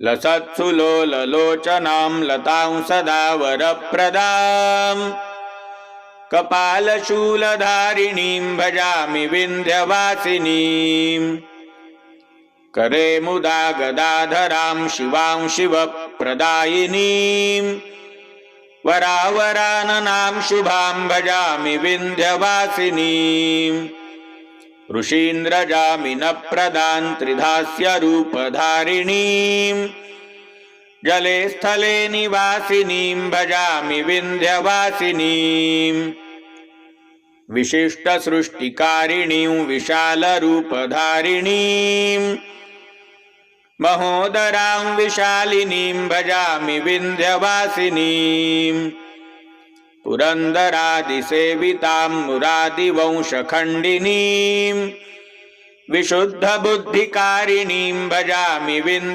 लसत्सु लोललोचनां लतां सदा वरप्रदां कपालशूलधारिणीं भजामि विन्ध्यवासिनीं करे मुदा गदाधरां शिवां शिवप्रदायिनीं वरावराननां शुभां भजामि विन्ध्यवासिनीं ऋषीन्द्रजामिनप्रदां त्रिधास्यरूपधारिणीं जले स्थले निवासिनीं भजामि विन्ध्यवासिनीं विशिष्टसृष्टिकारिणीं विशालरूपधारिणीं महोदरां विशालिनीं भजामि विन्ध्यवासिनीं पुरन्दरादिसेवितां मुरादिवंशखण्डिनीं विशुद्धबुद्धिकारिणीं भजामि